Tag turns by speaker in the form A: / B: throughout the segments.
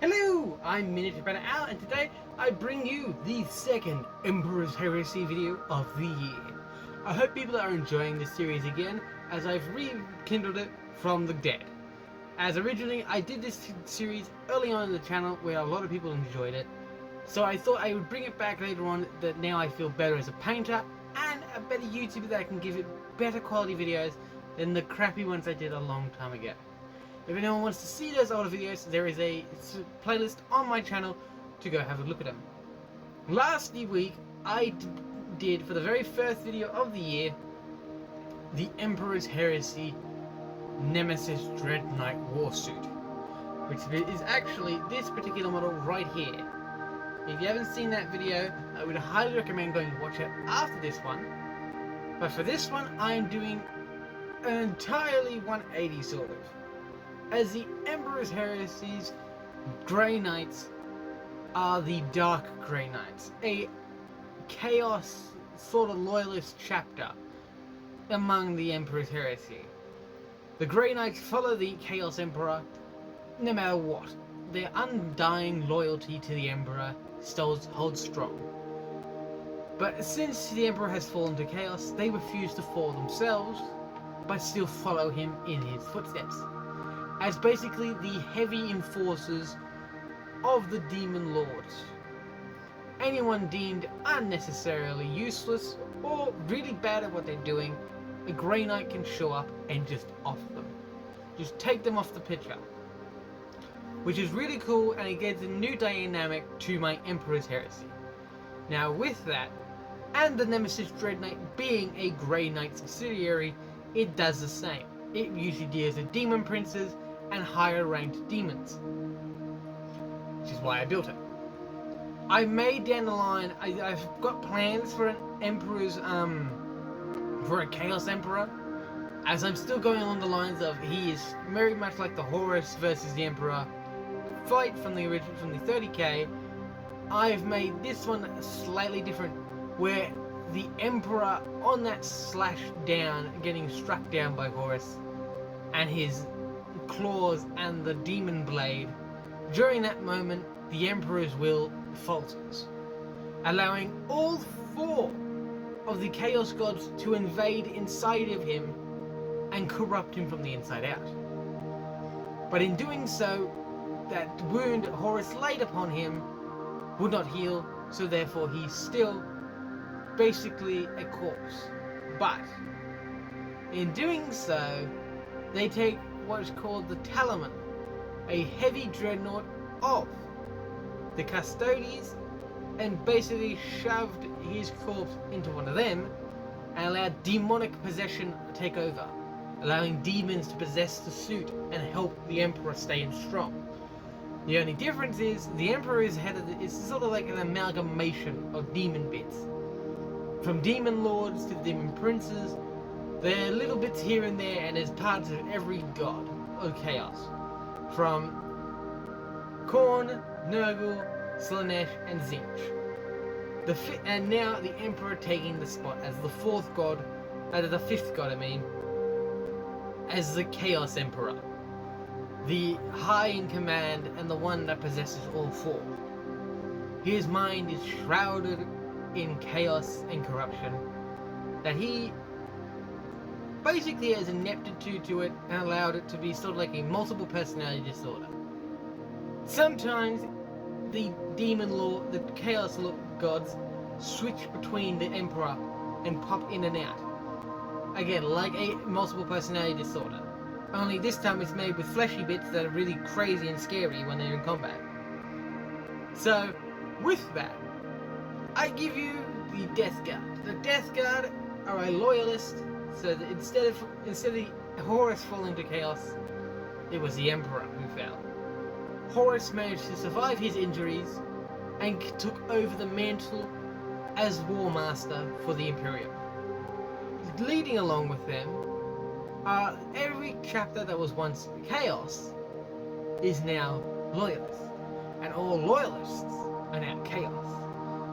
A: Hello, I'm Miniature Banner Al, and today I bring you the second Emperors Heresy video of the year. I hope people are enjoying this series again, as I've rekindled it from the dead. As originally, I did this series early on in the channel where a lot of people enjoyed it, so I thought I would bring it back later on that now I feel better as a painter and a better YouTuber that I can give it better quality videos than the crappy ones I did a long time ago. If anyone wants to see those older videos, there is a playlist on my channel to go have a look at them. Last week, I did, for the very first video of the year, the Emperors Heresy Nemesis Dread Knight Warsuit, which is actually this particular model right here. If you haven't seen that video, I would highly recommend going to watch it after this one. But for this one, I am doing an entirely 180 sort of. As the Emperors Heresy's Grey Knights are the Dark Grey Knights, a chaos sort of loyalist chapter among the Emperors Heresy. The Grey Knights follow the Chaos Emperor no matter what. Their undying loyalty to the Emperor holds strong. But since the Emperor has fallen to chaos, they refuse to fall themselves, but still follow him in his footsteps, as basically the heavy enforcers of the Demon Lords. Anyone deemed unnecessarily useless or really bad at what they're doing, a Grey Knight can show up and just off them. Just take them off the picture. Which is really cool, and it gives a new dynamic to my Emperor's Heresy. Now with that, and the Nemesis Dread Knight being a Grey Knight subsidiary, it does the same. It usually deals with demon princes and higher ranked demons, which is why I built it. I may down the line, I've got plans for an Emperor's, for a Chaos Emperor, as I'm still going along the lines of he is very much like the Horus versus the Emperor fight from the original, from the 30k. I've made this one slightly different, where the Emperor on that slash down, getting struck down by Horus, and his claws and the demon blade, during that moment the Emperor's will falters, allowing all four of the Chaos Gods to invade inside of him and corrupt him from the inside out. But in doing so, that wound Horus laid upon him would not heal, so therefore he's still basically a corpse. But in doing so, they take what is called the Talaman, a heavy dreadnought of the Custodes, and basically shoved his corpse into one of them and allowed demonic possession to take over, allowing demons to possess the suit and help the Emperor stay strong. The only difference is the Emperor is sort of like an amalgamation of demon bits. From demon lords to demon princes, there are little bits here and there, and there's parts of every god of chaos. From Khorne, Nurgle, Slaanesh, and Tzeentch. And now the Emperor taking the spot as the fourth god, the fifth god I mean, as the Chaos Emperor. The high in command and the one that possesses all four. His mind is shrouded in chaos and corruption, that he basically has ineptitude to it and allowed it to be sort of like a multiple personality disorder. Sometimes the demon lord, the chaos gods, switch between the Emperor and pop in and out. Again, like a multiple personality disorder. Only this time it's made with fleshy bits that are really crazy and scary when they're in combat. So, with that, I give you the Death Guard. The Death Guard are a loyalist, so that instead of Horus falling to chaos, it was the Emperor who fell. Horus managed to survive his injuries and took over the mantle as War Master for the Imperium. Leading along with them, every chapter that was once chaos is now loyalist, and all loyalists are now chaos.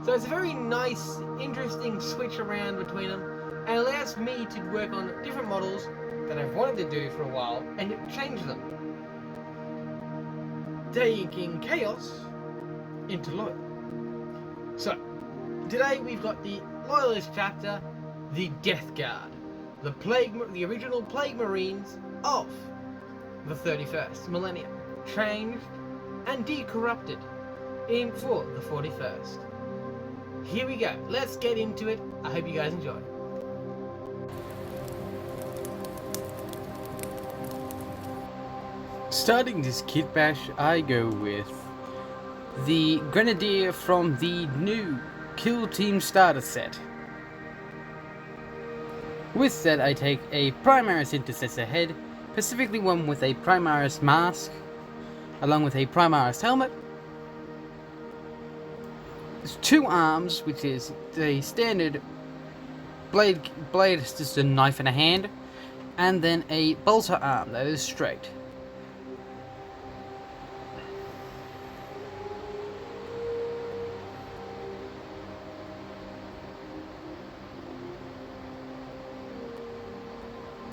A: So it's a very nice, interesting switch around between them, and allows me to work on different models that I've wanted to do for a while and change them. taking chaos into loyal. So, today we've got the Loyalist chapter, the Death Guard, the original Plague Marines of the 31st millennium, changed and decorrupted for the 41st. Here we go. Let's get into it. I hope you guys enjoy. Starting this kit bash, I go with the Grenadier from the new Kill Team starter set. With that, I take a Primaris Intercessor head, specifically one with a Primaris mask, along with a Primaris helmet. There's 2 arms, which is the standard blade is just a knife in a hand, and then a bolter arm that is straight.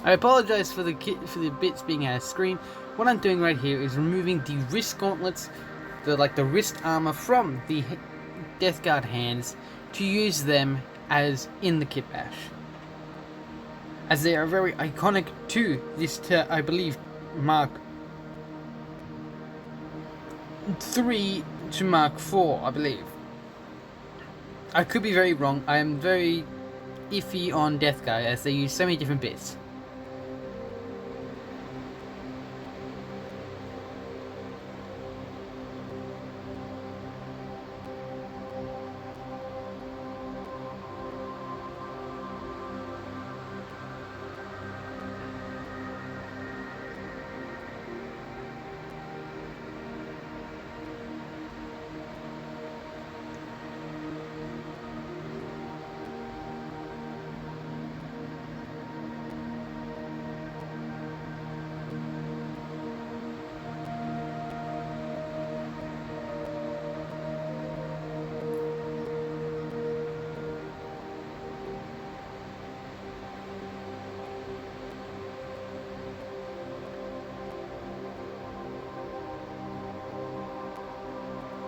A: I apologize for the bits being out of screen. What I'm doing right here is removing the wrist gauntlets, the wrist armor from the Death Guard hands, to use them as in the kit bash, as they are very iconic to this, I believe, Mark 3 to Mark 4, I believe. I could be very wrong. I am very iffy on Death Guard as they use so many different bits.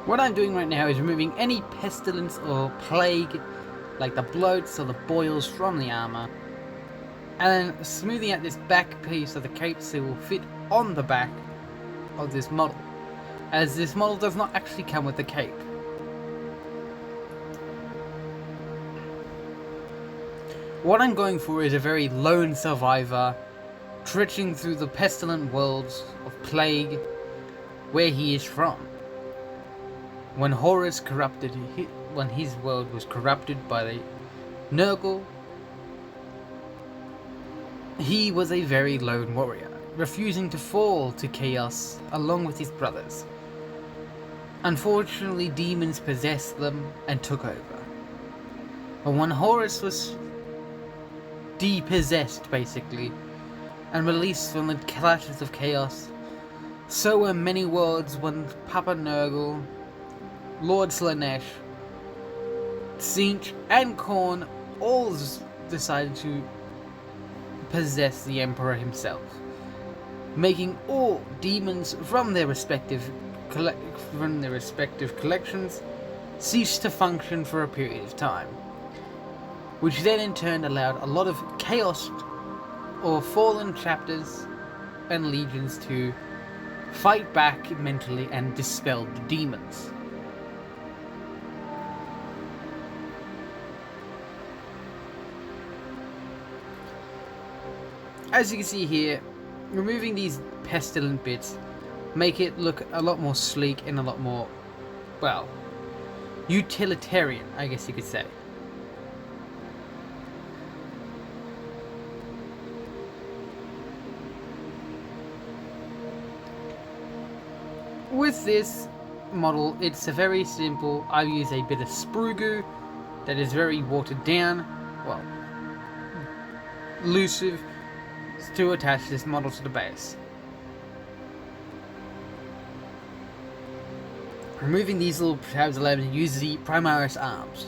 A: What I'm doing right now is removing any pestilence or plague, like the bloats or the boils from the armor, and then smoothing out this back piece of the cape so it will fit on the back of this model, as this model does not actually come with the cape. What I'm going for is a very lone survivor, trudging through the pestilent worlds of plague where he is from. When Horus when his world was corrupted by the Nurgle, he was a very lone warrior, refusing to fall to chaos along with his brothers. Unfortunately, demons possessed them and took over. But when Horus was depossessed, basically, and released from the clashes of chaos, so were many worlds when Papa Nurgle, Lord Slanesh, Tzeentch, and Khorne all decided to possess the Emperor himself, making all demons from their respective collections cease to function for a period of time, which then in turn allowed a lot of chaos or fallen chapters and legions to fight back mentally and dispel the demons. As you can see here, removing these pestilent bits make it look a lot more sleek and a lot more, well, utilitarian, I guess you could say. With this model, it's a very simple. I use a bit of sprue goo that is very watered down, well, elusive, to attach this model to the base. Removing these little tabs allows me to use the Primaris arms.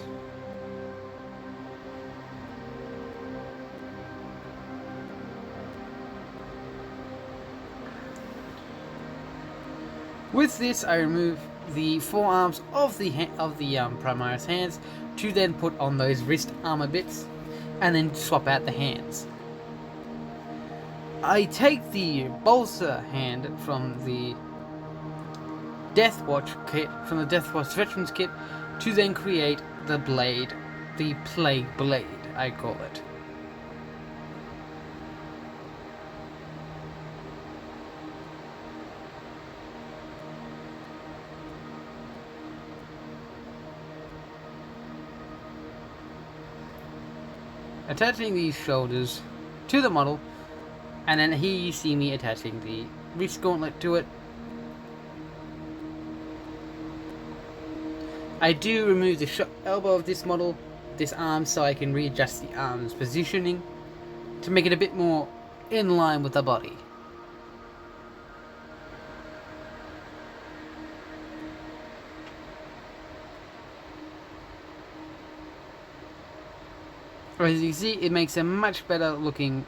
A: With this, I remove the forearms of the Primaris hands to then put on those wrist armor bits, and then swap out the hands. I take the bolster hand from the Deathwatch kit, from the Deathwatch Veterans kit, to then create the blade, the Plague Blade, I call it. Attaching these shoulders to the model, and then here you see me attaching the wrist gauntlet to it. I do remove the elbow of this model, this arm, so I can readjust the arm's positioning to make it a bit more in line with the body. As you see, it makes a much better looking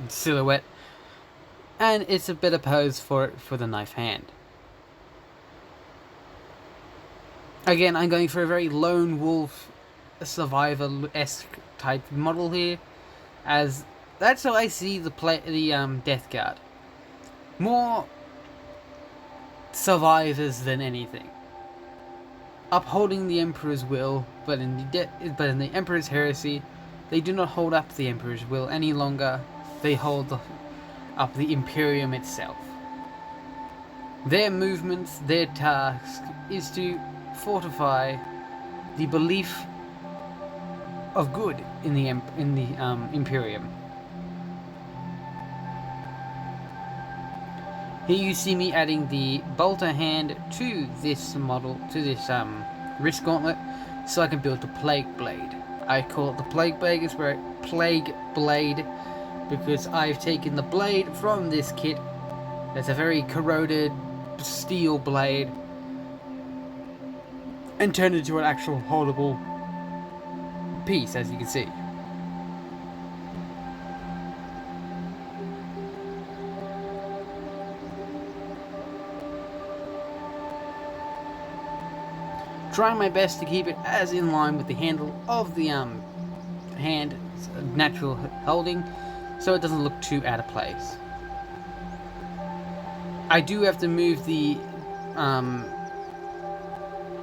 A: silhouette, and it's a better pose for the knife hand. Again, I'm going for a very lone wolf, survivor-esque type model here, as that's how I see the Death Guard. More survivors than anything, upholding the Emperor's will, but in the Emperor's Heresy, they do not hold up the Emperor's will any longer. They hold up the Imperium itself. Their movements, their task, is to fortify the belief of good in the Imperium. Here you see me adding the bolter hand to this model, to this wrist gauntlet, so I can build the Plague Blade. I call it the Plague Blade because I've taken the blade from this kit. That's a very corroded steel blade, and turned it into an actual holdable piece, as you can see. Trying my best to keep it as in line with the handle of the hand natural holding, so it doesn't look too out of place. I do have to move the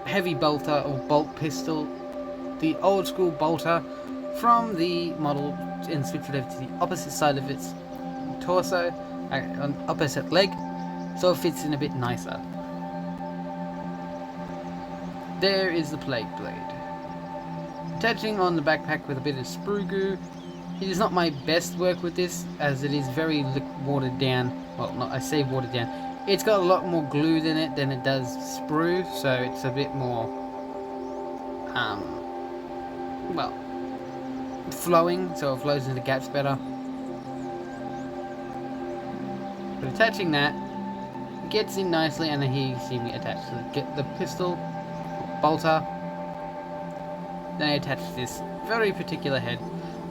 A: heavy bolter or bolt pistol, the old school bolter, from the model and switch it over to the opposite side of its torso, on opposite leg, so it fits in a bit nicer. There is the Plague Blade. Attaching on the backpack with a bit of sprue goo. It is not my best work with this, as it is very watered down. Well, not I say watered down. It's got a lot more glue in it than it does sprue, so it's a bit more, well, flowing, so it flows into the gaps better. But attaching that gets in nicely, and then here you see me attach the pistol bolter. Then I attach this very particular head.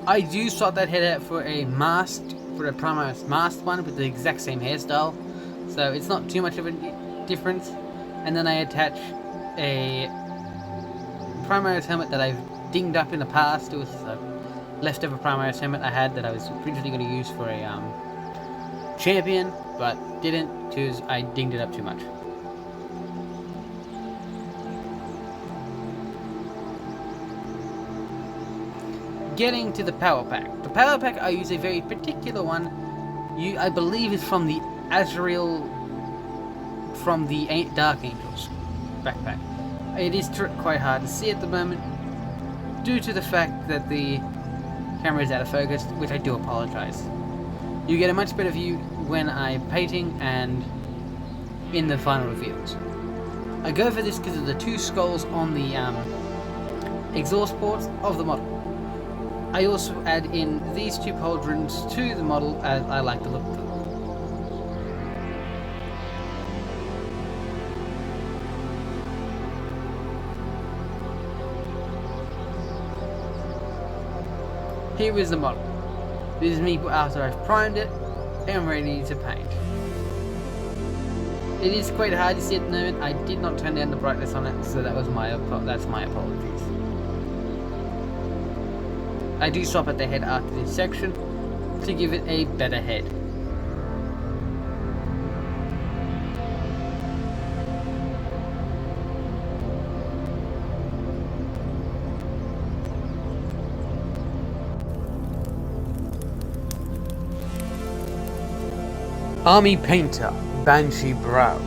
A: I do swap that head out for a Primaris masked one with the exact same hairstyle, so it's not too much of a difference. And then I attach a Primaris helmet that I've dinged up in the past. It was a leftover Primaris helmet I had that I was originally going to use for a champion, but didn't because I dinged it up too much. Getting to the power pack. The power pack, I use a very particular one. I believe is from the Azrael, from the Dark Angels backpack. It is quite hard to see at the moment due to the fact that the camera is out of focus, which I do apologize. You get a much better view when I'm painting and in the final reveals. I go for this because of the two skulls on the exhaust ports of the model. I also add in these two pauldrons to the model, as I like the look of them. Here is the model. This is me after I've primed it and ready to paint. It is quite hard to see at the moment. I did not turn down the brightness on it, so that's my apologies. I do stop at the head after this section to give it a better head. Army Painter, Banshee Brow.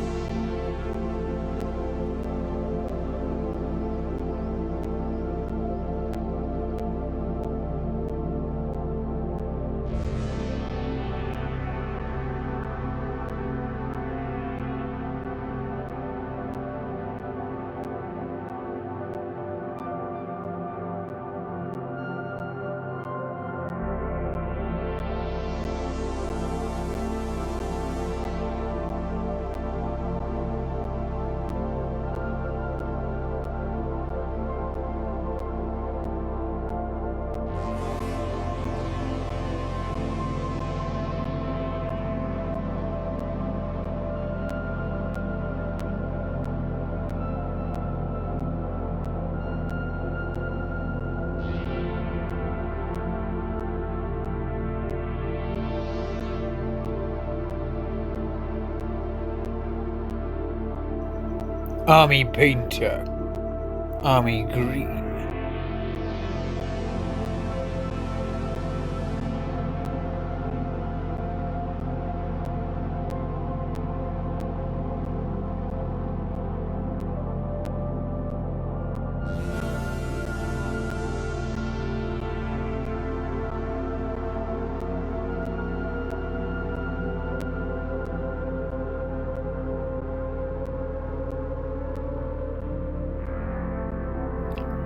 A: Army Painter, Army Green.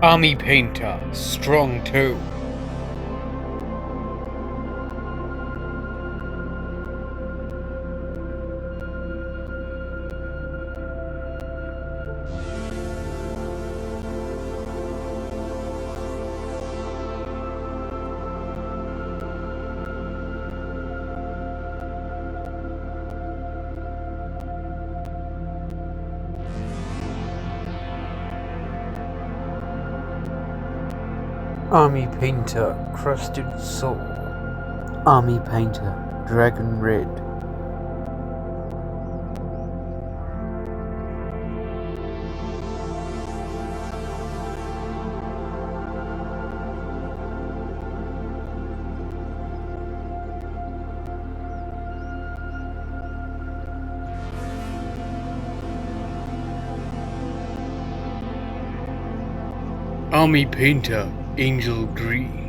A: Army Painter, Strong 2. Army Painter, Crusted Soul. Army Painter, Dragon Red. Army Painter, Angel Green.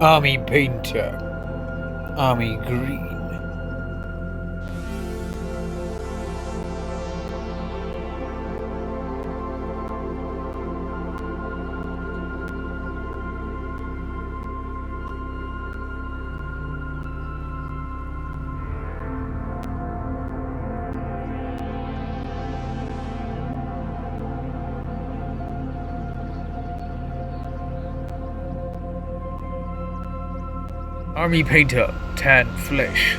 A: Army Painter, Army Green. Army Painter, Tan Flesh.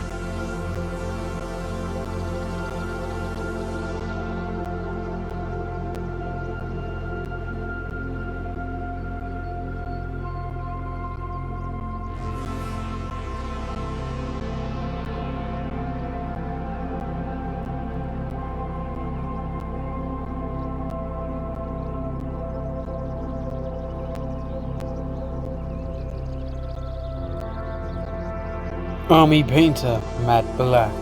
A: Army Painter, Matte Black.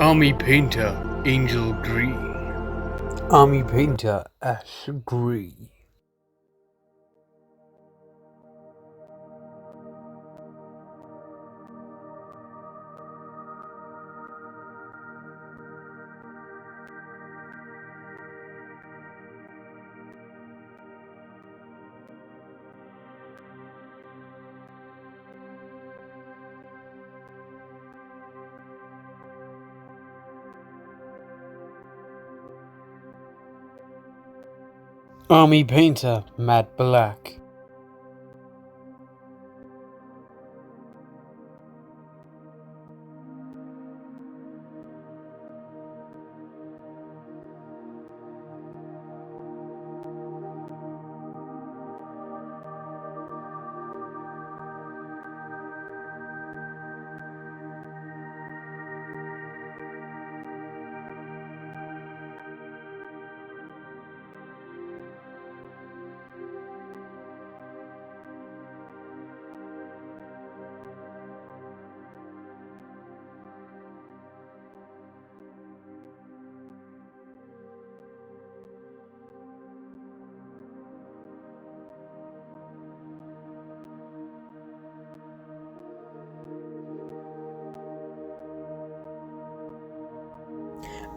A: Army Painter Angel Green. Army Painter Ash Grey. Army Painter Matte Black.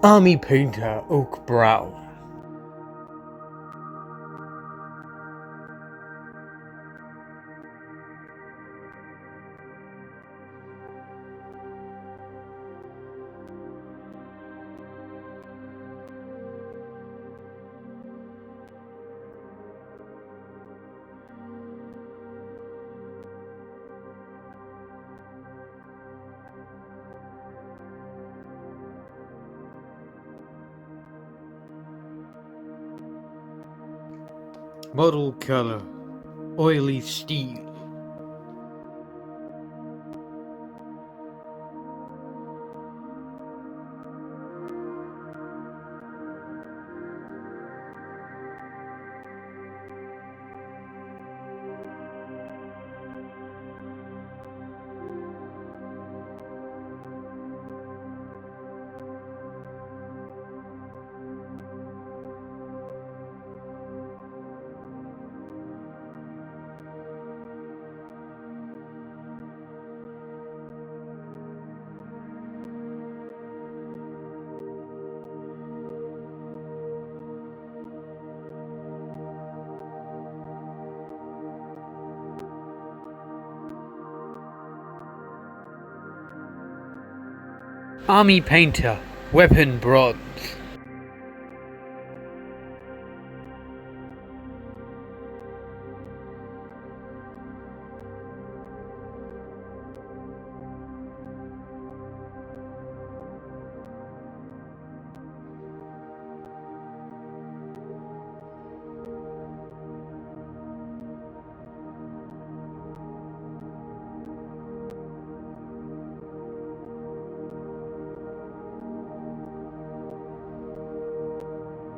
A: Army Painter Oak Brown. Model color Oily Steel. Army Painter Weapon Bronze.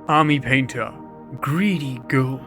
A: Army Painter Greedy Gold.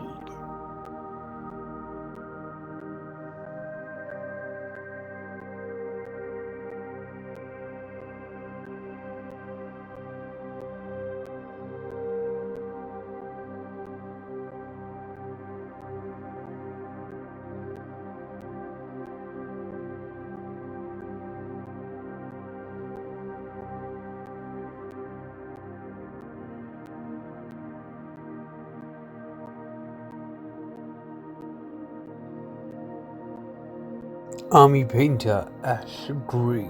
A: Army Painter Ash Grey.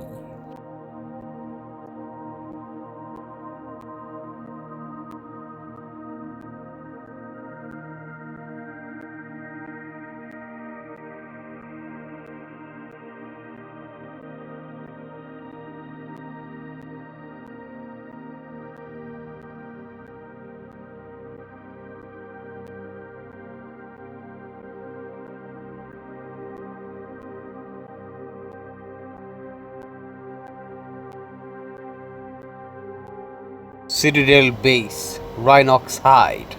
A: Citadel Base Rhinox Hide.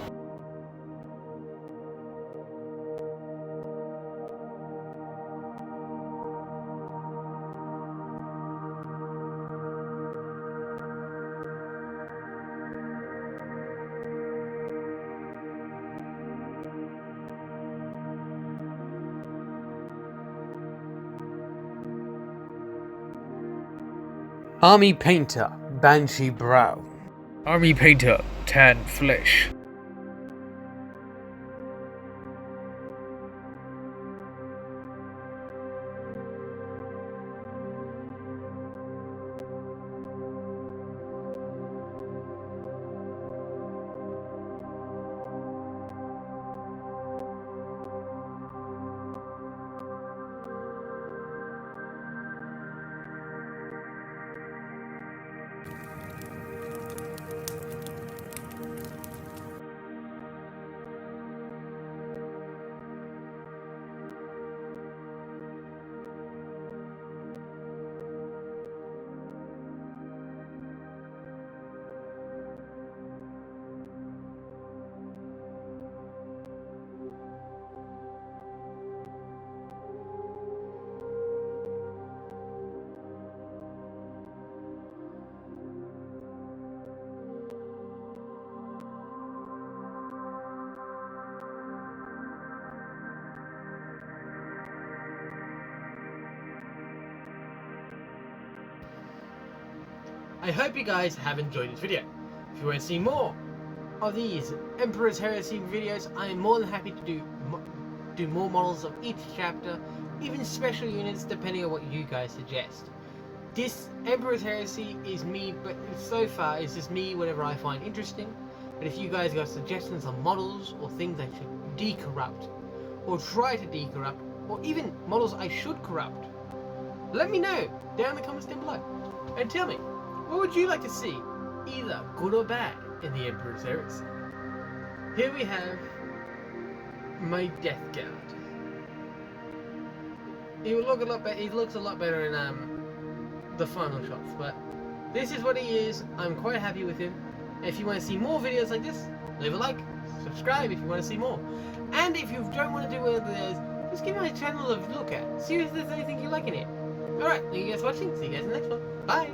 A: Army Painter, Banshee Brow. Army Painter, Tan Flesh. I hope you guys have enjoyed this video. If you want to see more of these Emperors Heresy videos, I am more than happy to do more models of each chapter, even special units depending on what you guys suggest. This Emperors Heresy is me, but so far it's just me whatever I find interesting. But if you guys got suggestions on models or things I should decorrupt, or try to decorrupt, or even models I should corrupt, let me know down in the comments down below. And tell me, what would you like to see, either good or bad, in the Emperor's Heresy? Here we have my Death Guard. He would look a lot better. He looks a lot better in the final shots, but this is what he is. I'm quite happy with him. And if you want to see more videos like this, leave a like, subscribe if you want to see more. And if you don't want to do one of those, just give my channel a look at. See if there's anything you like in it. Alright, thank you guys for watching. See you guys in the next one. Bye!